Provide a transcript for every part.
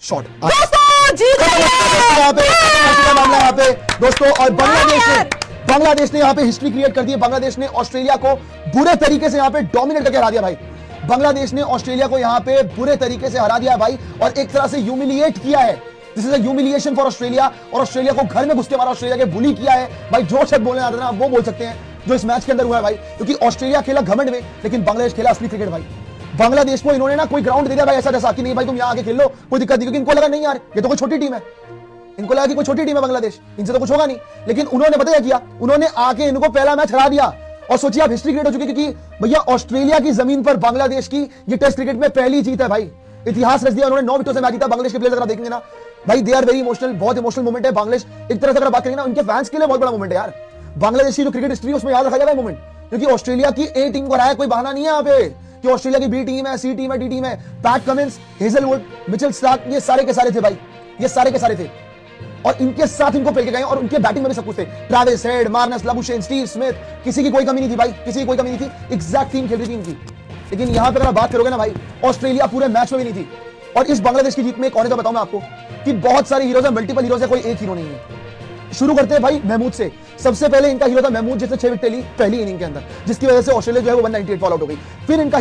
Shot जीत यहाँ पे मामला यहाँ पे दोस्तों। और बांग्लादेश ने यहाँ पे हिस्ट्री क्रिएट कर दी है। बांग्लादेश ने ऑस्ट्रेलिया को बुरे तरीके से यहाँ पे डोमिनेट करके हरा दिया भाई। बांग्लादेश ने ऑस्ट्रेलिया को यहाँ पे बुरे तरीके से हरा दिया भाई और एक तरह से ह्यूमिलिएट किया है। This is a humiliation for Australia. और ऑस्ट्रेलिया को घर में घुस के मारा, ऑस्ट्रेलिया के बुली किया है भाई। जो शब्द बोलने आता ना वो बोल सकते हैं जो इस मैच के अंदर हुआ है भाई, क्योंकि ऑस्ट्रेलिया खेला घमंड में लेकिन बांग्लादेश खेला असली क्रिकेट भाई। बांग्लादेश को इन्होंने ना कोई ग्राउंड दे दिया भाई ऐसा जैसा कि नहीं भाई तुम यहाँ आके खेल लो, कोई दिक्कत नहीं, क्योंकि इनको लगा नहीं यार ये तो कोई छोटी टीम है। इनको लगा कि कोई छोटी टीम है बांग्लादेश, इनसे तो कुछ होगा नहीं। लेकिन उन्होंने पता क्या किया, उन्होंने आके इनको पहला मैच हरा दिया। और सोचिए आप हिस्ट्री क्रिएट हो चुकी, क्योंकि भैया ऑस्ट्रेलिया की जमीन पर बांग्लादेश की ये टेस्ट क्रिकेट में पहली जीत है भाई। इतिहास रच दिया उन्होंने, 9 विकेटों से मैच जीता। बांग्लादेश के प्लेयर अगर देखेंगे ना भाई, दे आर वेरी इमोशनल, बहुत इमोशनल मोमेंट है। बांग्लादेश एक तरह से अगर बात करेंगे ना उनके फैंस के लिए बहुत बड़ा मोमेंट है यार। बांग्लादेश की जो क्रिकेट हिस्ट्री उसमें याद रखा जाएगा मोमेंट, क्योंकि ऑस्ट्रेलिया की ए टीम को हराया, कोई बहाना नहीं है यहाँ पे कि ऑस्ट्रेलिया की बी टीम है, सी टीम है, डी टीम है। PAT Cummins, Hazlewood, Mitchell Starc, ये सारे के सारे थे भाई, ये सारे के सारे थे और इनके साथ इनको पेल के गए और उनके बैटिंग में भी सब कुछ थे। Travis head, Marnus Labuschagne, Steve Smith, किसी की कोई कमी नहीं थी भाई, किसी की कोई कमी नहीं थी। एग्जैक्ट टीम खेल रही थी इनकी। लेकिन यहां पे अगर बात करोगे ना भाई, ऑस्ट्रेलिया पूरे मैच में भी नहीं थी। और इस बांग्लादेश की जीत में एक और बताऊं मैं आपको कि बहुत सारे हीरोज है, मल्टीपल हीरोज है, कोई एक हीरो नहीं है। शुरू करते हैं भाई महमूद से। सबसे पहले इनका हीरो था महमूद, जिसने 6 विकेट ली पहली इनिंग के अंदर, जिसकी वजह से ऑस्ट्रेलिया जो है वो 198 फॉल आउट हो गई। फिर इनका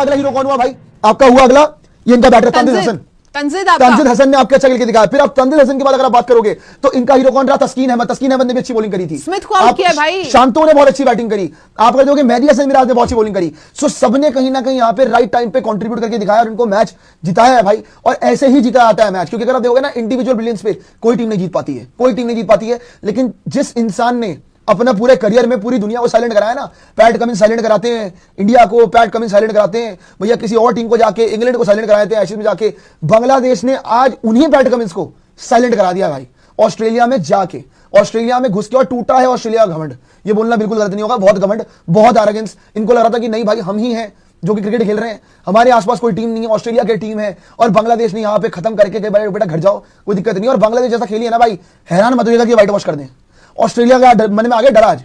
अगला हीरो कौन हुआ भाई? आपका हुआ अगला, ये इनका बैटर तंजीद हसन। तंजीद हसन ने आपके अच्छा खेल के दिखाया। फिर आप तंजीद हसन के बाद अगर आप बात करोगे तो इनका हीरो कौन रहा? तस्कीन अहमद। तस्कीन अहमद ने भी अच्छी बॉलिंग करी थी। स्मिथ को आउट किया भाई। शांतो ने बहुत अच्छी बैटिंग करी। आप कह दोगे मेहदी हसन मिराज ने बहुत अच्छी बॉलिंग करी। सो सबने कहीं ना कहीं यहाँ पे राइट टाइम पे कंट्रीब्यूट करके दिखाया और इनको मैच जिताया है भाई। और ऐसे ही जीता जाता है मैच, क्योंकि अगर आप देखोगे ना इंडिविजुअल ब्रिलियंस पे कोई टीम नहीं जीत पाती है, कोई टीम नहीं जीत पाती है। लेकिन जिस इंसान ने अपना पूरे करियर में पूरी दुनिया को साइलेंट कराया ना, पैट कमिंस साइलेंट कराते हैं इंडिया को, पैट कमिंस साइलेंट कराते हैं भैया किसी और टीम को जाके, इंग्लैंड को साइलेंट कराते हैं एशेज में जाके। बांग्लादेश ने आज उन्हीं पैट कमिंस को साइलेंट करा दिया भाई, ऑस्ट्रेलिया में जाके, ऑस्ट्रेलिया में घुस के। और टूटा है ऑस्ट्रेलिया का घमंड, ये बोलना बिल्कुल गलत नहीं होगा। बहुत घमंड, बहुत एरोगेंस। इनको लग रहा था कि नहीं भाई हम ही हैं जो कि क्रिकेट खेल रहे हैं, हमारे आसपास कोई टीम नहीं है, ऑस्ट्रेलिया की टीम है। और बांग्लादेश ने यहाँ पे खत्म करके कहे बेटा घर जाओ, कोई दिक्कत नहीं। और बांग्लादेश जैसा खेली है ना भाई, हैरान मत होइएगा कि व्हाइट वॉश कर दें। ऑस्ट्रेलिया का मन में आगे डर आज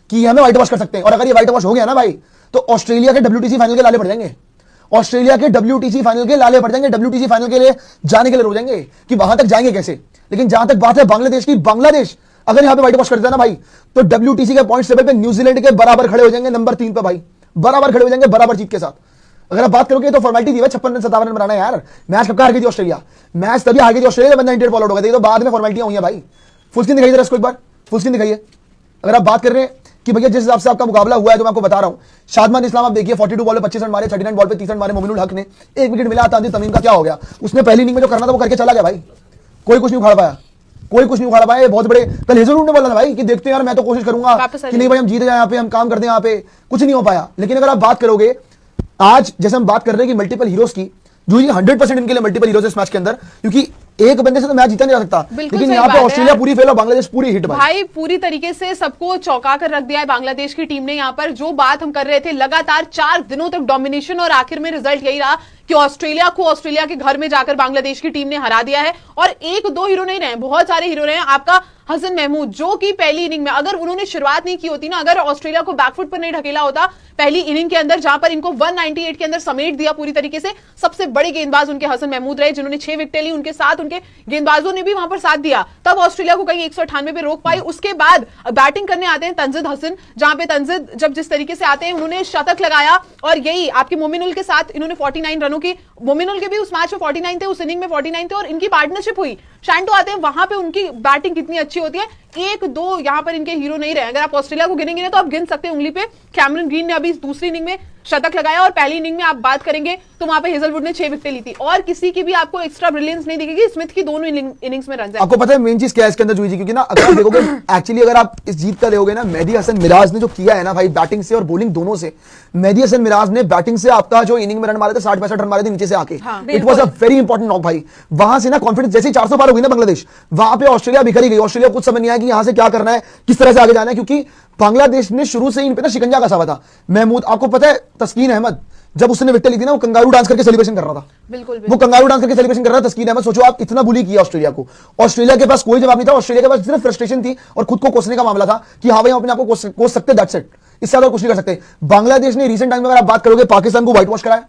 कि हमें व्हाइट वॉश कर सकते हैं। और अगर ये व्हाइट वॉश हो गया ना भाई, तो ऑस्ट्रेलिया के WTC फाइनल के लाले पड़ जाएंगे। ऑस्ट्रेलिया के WTC फाइनल के लाले पड़ जाएंगे। WTC फाइनल के लिए जाने के लिए रो जाएंगे कि वहां तक जाएंगे कैसे। लेकिन जहां तक बात है बांग्लादेश की, बांग्लादेश अगर यहां पे व्हाइट वॉश कर देता ना भाई, तो WTC के पॉइंट्स टेबल पे न्यूजीलैंड के बराबर खड़े हो जाएंगे, नंबर 3 पे भाई, बराबर खड़े हो जाएंगे, बराबर जीत के साथ। अगर आप बात करोगे तो फॉर्मेलिटी थी 56 रन 57 रन बनाना यार। मैच कब हार गई थी ऑस्ट्रेलिया? मैच तभी हार गई थी ऑस्ट्रेलिया 198 फॉल आउट हो गए थे। तो बाद में फॉर्मेलिटियां हुई है भाई। फुल स्क्रीन दिखाइए इसको एक बार, फुल स्क्रीन दिखाइए। अगर आप बात कर रहे हैं कि भैया जिस हिसाब से आपका मुकाबला हुआ है, तो मैं आपको बता रहा हूं, शादमान इस्लाम आप देखिए 42 बॉल पे 25 रन मारे, 39 बॉल पे 30 रन मारे। मोमिनुल हक ने 1 विकेट मिला। तानजीद तमीम का क्या हो गया? उसने पहली इनिंग में जो करना था वो करके चला गया भाई, कोई कुछ नहीं उखाड़ पाया, कोई कुछ नहीं उखाड़ पाया। बहुत बड़े कल हेजलवुड ने बोला था भाई कि देखते हैं यार, मैं तो कोशिश करूंगा कि नहीं भाई हम जीत जाए, यहाँ पे हम काम करते हैं, यहाँ पे कुछ नहीं हो पाया। लेकिन अगर आप बात करोगे आज, जैसे हम बात कर रहे हैं कि मल्टीपल हीरोज की, जो ये 100% इनके लिए मल्टीपल हीरोज इस मैच के अंदर, क्योंकि एक बंदे से तो मैच जीता नहीं जा सकता। लेकिन यहाँ पे ऑस्ट्रेलिया पूरी फेल और बांग्लादेश पूरी हिट भाई पूरी तरीके से सबको चौंका कर रख दिया है बांग्लादेश की टीम ने। यहाँ पर जो बात हम कर रहे थे, लगातार 4 दिनों तक डोमिनेशन, और आखिर में रिजल्ट यही रहा कि ऑस्ट्रेलिया को ऑस्ट्रेलिया के घर में जाकर बांग्लादेश की टीम ने हरा दिया है। और 1-2 हीरो नहीं रहे, बहुत सारे हीरो रहे। आपका हसन महमूद, जो कि पहली इनिंग में अगर उन्होंने शुरुआत नहीं की होती ना, अगर ऑस्ट्रेलिया को बैकफुट पर नहीं ढकेला होता पहली इनिंग के अंदर, जहां पर इनको 198 के अंदर समेट दिया पूरी तरीके से, सबसे बड़े गेंदबाज उनके हसन महमूद रहे, जिन्होंने 6 विकेटें ली। उनके साथ उनके गेंदबाजों ने भी वहां पर साथ दिया, तब ऑस्ट्रेलिया को कहीं 198 पे रोक पाई। उसके बाद बैटिंग करने आते हैं तंजीद हसन, जहां पे तंजीद जब जिस तरीके से आते हैं, उन्होंने शतक लगाया। और यही आपके मोमिनुल के साथ इन्होंने 49 रनों की, मोमिनुल के भी उस मैच में 49 थे, उस इनिंग में 49 थे, और इनकी पार्टनरशिप हुई। शांटो आते हैं, वहां पे उनकी बैटिंग कितनी अच्छी होती है। 1-2 यहां पर इनके हीरो नहीं रहे। अगर आप ऑस्ट्रेलिया को गिनेंगे ना, तो आप गिन सकते हैं उंगली पे। कैमरन ग्रीन ने अभी दूसरी इनिंग में शतक लगाया, और पहली इनिंग में आप बात करेंगे तो वहां पे हेजलवुड ने 6 विकेटें ली थी। और किसी की भी आपको एक्स्ट्रा ब्रिलियंस नहीं दिखेगी। स्मिथ की दोनों इनिंग्स में रन है। आपको पता है मेन चीज क्या है इसके अंदर जुई जी? क्योंकि ना अगर आप देखोगे एक्चुअली अगर आप इस जीत का देखोगे ना, मेहदी हसन मिराज ने जो किया है ना भाई, बैटिंग से और बॉलिंग दोनों से। मेहदी हसन मिराज ने बैटिंग से आपका जो इनिंग में रन मारे थे 60-65 रन मारे थे नीचे से आके, it was a very important knock भाई। वहां से ना कॉन्फिडेंस, जैसे 400 पार हो गई ना बांग्लादेश, वहां पे ऑस्ट्रेलिया बिखरी गई। ऑस्ट्रेलिया कुछ समझ नहीं आया कि यहां से क्या करना है, किस तरह से आगे जाना है, क्योंकि बांग्लादेश ने शुरू से इन पे ना शिकंजा कसा हुआ था। महमूद, आपको पता है तस्कीन अहमद जब उसने विकेट ली थी ना, वो कंगारू डांस करके सेलिब्रेशन कर रहा था। बिल्कुल वो कंगारू डांस करके सेलिब्रेशन कर रहा था तस्कीन अहमद। सोचो आप, इतना बुली किया ऑस्ट्रेलिया को। ऑस्ट्रेलिया के पास कोई जवाब नहीं था। ऑस्ट्रेलिया के पास सिर्फ फ्रस्ट्रेशन थी और खुद को कोसने का मामला था कि हाँ भाई हम अपने आप को कोस सकते, दैट्स इट, इससे ज्यादा कुछ नहीं कर सकते। बांग्लादेश ने रिसेंट टाइम में अगर आप बात करोगे, पाकिस्तान को व्हाइट वॉश कराया।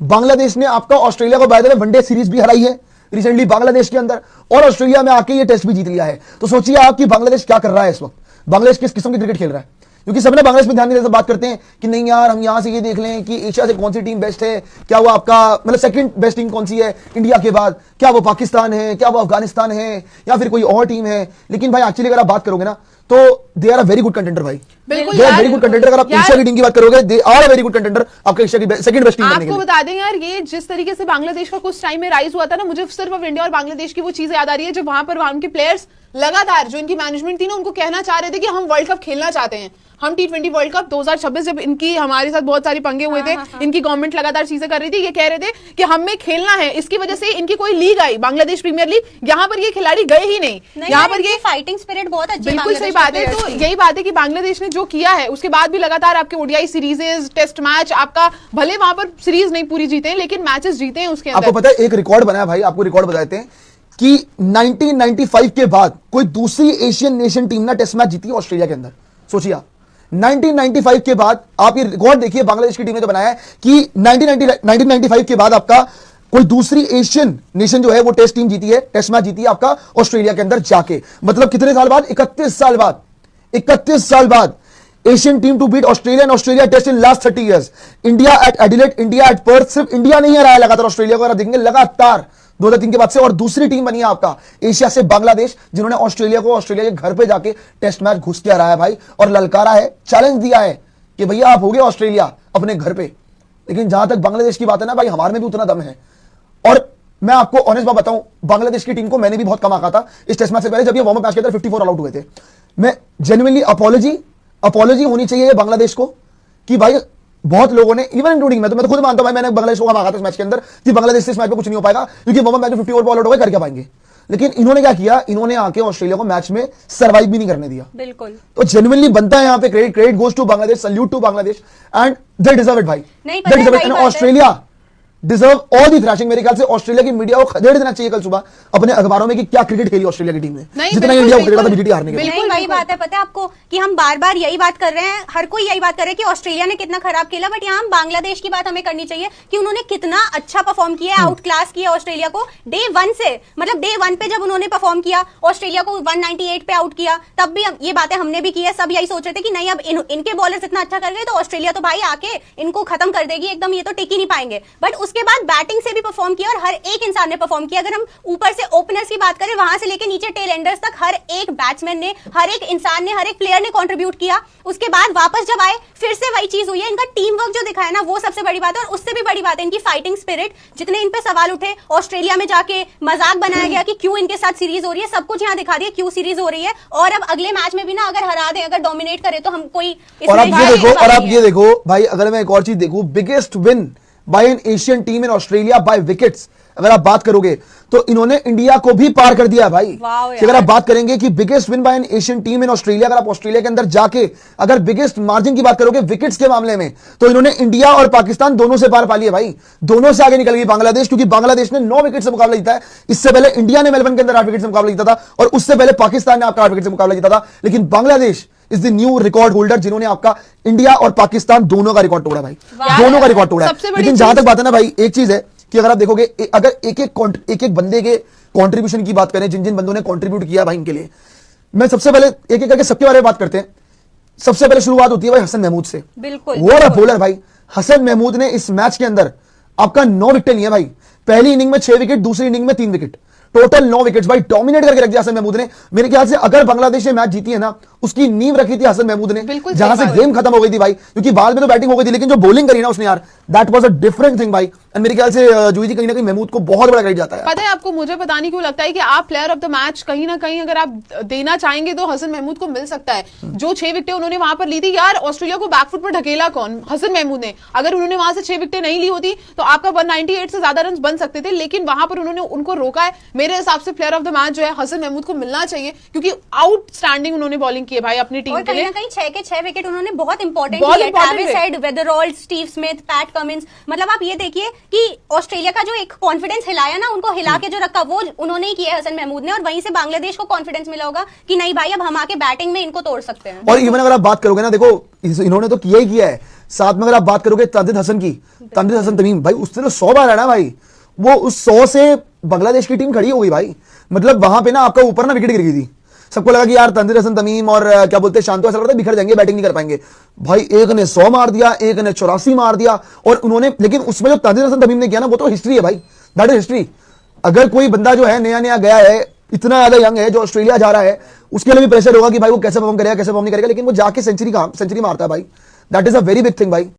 बांग्लादेश ने आपका ऑस्ट्रेलिया को by the way one day series भी हराई है, रिसेंटली बांग्लादेश के अंदर, और ऑस्ट्रेलिया में आके ये टेस्ट भी जीत लिया है। तो सोचिए आप कि बांग्लादेश क्या कर रहा है इस वक्त, बांग्लादेश किस किस्म की क्रिकेट खेल रहा है। क्योंकि सबने बांग्लादेश में ध्यान नहीं देते, बात करते हैं कि नहीं यार हम यहां से ये देख लें कि एशिया से कौन सी टीम बेस्ट है, क्या वो आपका मतलब सेकंड बेस्ट टीम कौन सी है इंडिया के बाद, क्या वो पाकिस्तान है, क्या वो अफगानिस्तान है, या फिर कोई और टीम है। लेकिन भाई एक्चुअली अगर आप बात करोगे ना तो they are a very good contender भाई, बिल्कुल they are very good contender. अगर आप एशिया की टीम की बात करोगे, they are a very good contender आपके एशिया की सेकंड बेस्ट टीम बनने के आपको लिए। बता दें यार, ये जिस तरीके से बांग्लादेश का कुछ टाइम में राइज हुआ था ना, मुझे सिर्फ अब इंडिया और बांग्लादेश की वो चीज याद आ रही है जब वहां पर उनके प्लेयर्स लगातार, जो इनकी मैनेजमेंट थी ना, उनको कहना चाह रहे थे कि हम वर्ल्ड कप खेलना चाहते हैं, हम T20 वर्ल्ड कप 2026, जब इनकी हमारे साथ बहुत सारी पंगे हुए थे, इनकी गवर्नमेंट लगातार चीजें कर रही थी, ये कह रहे थे कि हमें खेलना है। इसकी वजह से इनकी कोई लीग आई, बांग्लादेश प्रीमियर लीग, यहाँ पर ये खिलाड़ी गए ही नहीं, यहाँ पर ये फाइटिंग स्पिरिट बहुत अच्छी है। बिल्कुल सही बात है। तो यही बात है कि बांग्लादेश ने जो किया है, उसके बाद भी लगातार आपके ओडीआई सीरीजेस, टेस्ट मैच, आपका भले वहां पर सीरीज नहीं पूरी जीते लेकिन मैचेस जीते हैं उसके अंदर। आपको पता है एक रिकॉर्ड बनाया भाई, आपको रिकॉर्ड बताते हैं कि 1995 के बाद कोई दूसरी एशियन नेशन टीम ना टेस्ट मैच जीती है ऑस्ट्रेलिया के अंदर। सोचिए 1995 के बाद आप ये रिकॉर्ड देखिए, बांग्लादेश की टीम ने जो बनाया है कि 1995 के बाद आपका कोई दूसरी एशियन नेशन जो है वो टेस्ट टीम जीती है, टेस्ट मैच जीती है आपका ऑस्ट्रेलिया के अंदर जाके। मतलब कितने साल बाद? 31 साल बाद, 31 साल बाद Asian team to beat Australia and Australia test in last 30 years. India at Adelaide, India at Perth. सिर्फ इंडिया नहीं हराया लगातार ऑस्ट्रेलिया को, अगर देखेंगे लगातार 2003 के बाद से। और दूसरी टीम बनी है आपका एशिया से बांग्लादेश, जिन्होंने ऑस्ट्रेलिया को ऑस्ट्रेलिया के घर पे जाके टेस्ट मैच घुस के हराया भाई, और ललकारा है, चैलेंज दिया है कि भैया आप हो गए ऑस्ट्रेलिया अपने घर पे। लेकिन जहां तक बांग्लादेश की बात है ना भाई, हमारे में भी उतना दम है। और मैं आपको ऑनेस्ट बात बताऊं, बांग्लादेश की टीम को मैंने भी बहुत कम आंका था इस टेस्ट मैच से पहले, जब ये वार्म अप मैच के अंदर 54 ऑल आउट हुए थे। मैं जेन्युइनली अपॉलॉजी होनी चाहिए बांग्लादेश को कि भाई बहुत लोगों ने, इवन इंक्लूडिंग मैं तो खुद मानता हूं भाई, मैंने बांग्लादेश को मांगा था इस मैच के अंदर कि बांग्लादेश से इस मैच में कुछ नहीं हो पाएगा, क्योंकि वार्म अप मैच में 54 ऑल आउट हो गए, कर क्या पाएंगे। लेकिन इन्होंने क्या किया, इन्होंने आके ऑस्ट्रेलिया को मैच में सर्वाइव भी नहीं करने दिया। बिल्कुल। तो जेन्युइनली बनता है यहां पे credit goes to Bangladesh, salute to Bangladesh, and they deserve it भाई, नहीं, दे डिजर्व इट। पता एंड है, Australia deserve all the thrashing. मेरे ख्याल से ऑस्ट्रेलिया की मीडिया को खदेड़ देना चाहिए कल सुबह अपने अखबारों में कि क्या क्रिकेट खेली ऑस्ट्रेलिया की टीम ने, जितना इंडिया को खेला था बीजीटी हारने के बाद। नहीं, वही बात है, पता है आपको कि हम बार बार यही बात कर रहे हैं, हर कोई यही बात कर रहा है कि ऑस्ट्रेलिया ने कितना खराब खेला, बट यहाँ बांग्लादेश की बात हमें करनी चाहिए कि उन्होंने कितना अच्छा परफॉर्म किया है, आउट क्लास किया ऑस्ट्रेलिया को डे 1 से। मतलब डे 1 पे जब उन्होंने परफॉर्म किया, ऑस्ट्रेलिया को 198 पे आउट किया, तब भी ये बातें हमने भी की है, सब यही सोच रहे थे कि नहीं अब इनके बॉलर्स इतना अच्छा कर गए तो ऑस्ट्रेलिया तो भाई आके इनको खत्म कर देगी एकदम, ये तो टिक ही नहीं पाएंगे। बट उसके बाद बैटिंग भी परफॉर्म किया और हर एक इंसान ने परफॉर्म किया। अगर हम ऊपर से ओपनर्स की बात करें, वहां से लेके नीचे टेल एंडर्स तक, हर एक बैट्समैन ने, हर एक इंसान ने, हर एक प्लेयर ने कंट्रीब्यूट किया। उसके बाद वापस जब आए फिर से वही चीज हुई है। इनका टीम वर्क जो दिखाया ना, वो सबसे बड़ी बात है। और उससे भी बड़ी बात है इनकी फाइटिंग स्पिरिट। जितने इन पे सवाल उठे, ऑस्ट्रेलिया में जाके मजाक बनाया गया कि क्यों इनके साथ सीरीज हो रही है, सब कुछ यहाँ दिखा दिया क्यों सीरीज हो रही है। और अब अगले मैच में भी ना अगर हरा दें, अगर डोमिनेट करे तो हम कोई और आप ये देखो भाई, अगर मैं एक और चीज देखूं, biggest win bye N Asian team in Australia bye wickets, अगर आप बात करोगे तो इन्होंने इंडिया को भी पार कर दिया भाई। अगर आप बात करेंगे कि biggest win bye N Asian team in Australia, अगर आप ऑस्ट्रेलिया के अंदर जाके अगर बिगेस्ट मार्जिन की बात करोगे विकेट्स के मामले में, तो इन्होंने इंडिया और पाकिस्तान दोनों से पार पा लिया भाई। दोनों से आगे निकल गई बांग्लादेश, क्योंकि बांग्लादेश ने 9 विकेट से मुकाबला जीता है। इससे पहले इंडिया ने मेलबर्न के अंदर 8 विकेट से मुकाबला जीता था, और उससे पहले पाकिस्तान ने आपका 8 विकेट से मुकाबला जीता था। लेकिन Bangladesh is the new record holder, जिन्होंने आपका इंडिया और पाकिस्तान दोनों का रिकॉर्ड तोड़ा भाई, दोनों का रिकॉर्ड तोड़ा। लेकिन जहां तक बात है ना भाई, एक चीज है कि अगर आप देखोगे, अगर एक एक बंदे के कंट्रीब्यूशन की बात करें, जिन जिन बंदों ने कंट्रीब्यूट किया भाई इनके लिए, मैं सबसे पहले एक एक करके सबके बारे में बात करते हैं। सबसे पहले शुरुआत होती है भाई हसन महमूद से। बिल्कुल, वो रहा बॉलर भाई हसन महमूद ने इस मैच के अंदर आपका 9 विकेट लिए भाई। पहली इनिंग में 6 विकेट, दूसरी इनिंग में 3 विकेट, टोटल 9 विकेट्स भाई। डोमिनेट करके रख दिया हसन महमूद ने। मेरे ख्याल से अगर बांग्लादेश ने मैच जीती है ना, उसकी नींव रखी थी हसन महमूद ने, जहां से गेम खत्म हो गई थी भाई। क्योंकि बाद में तो बैटिंग हो गई थी, लेकिन जो बॉलिंग करी ना उसने यार, that was a different thing भाई। एंड मेरे ख्याल से जूही जी कहीं ना कहीं महमूद को बहुत बड़ा क्रेडिट जाता है। पता है आपको, मुझे पता नहीं क्यों लगता है कि आप प्लेयर ऑफ द मैच कहीं ना कहीं अगर आप देना चाहेंगे तो हसन महमूद को मिल सकता है। जो 6 विकेटें उन्होंने वहां पर ली थी यार, ऑस्ट्रेलिया को बैकफुट पर ढकेला कौन? हसन महमूद ने। अगर उन्होंने वहां से 6 विकेटें नहीं ली होती तो आपका 198 से ज्यादा रन बन सकते थे, लेकिन वहां पर उन्होंने उनको रोका है। मेरे हिसाब से प्लेयर ऑफ द मैच जो है हसन महमूद को मिलना चाहिए, क्योंकि आउटस्टैंडिंग उन्होंने बॉलिंग की है भाई अपनी टीम के लिए। कहीं 6 के 6 विकेट उन्होंने बहुत इंपॉर्टेंट किया। Travis Head, Weatherald, Steve Smith, Pat Cummins. मतलब आप ये देखिए कि ऑस्ट्रेलिया का जो एक कॉन्फिडेंस हिलाया ना, उनको हिला के जो रखा, वो उन्होंने ही किया हसन महमूद ने। और वहीं से बांग्लादेश को कॉन्फिडेंस मिला होगा कि नहीं भाई अब हम आके बैटिंग में इनको तोड़ सकते हैं। और इवन अगर आप बात करोगे ना, देखो इन्होंने तो किया ही किया है। साथ में अगर आप बात करोगे तंजीद हसन की, तंजीद हसन तमीम भाई, उसने तो 100 बार है ना भाई। वो उस 100 से बांग्लादेश की टीम खड़ी हो गई भाई। मतलब वहां पे ना आपका ऊपर ना विकेट गिर गई थी, सबको लगा कि यार तंजीर हसन तमीम और क्या बोलते हैं शांतो, ऐसा लगता है बिखर जाएंगे, बैटिंग नहीं कर पाएंगे। भाई एक ने 100 मार दिया, एक ने 84 मार दिया, और उन्होंने, लेकिन उसमें जो तंजीर हसन तमीम ने किया ना वो तो हिस्ट्री है भाई, दैट इज हिस्ट्री। अगर कोई बंदा जो है नया नया गया है, इतना ज्यादा यंग है, जो ऑस्ट्रेलिया जा रहा है, उसके लिए भी प्रेशर होगा कि भाई वो कैसे परफॉर्म करेगा, कैसे परफॉर्म नहीं करेगा, लेकिन वो जाके सेंचुरी मारता है भाई, that is a very big thing भाई।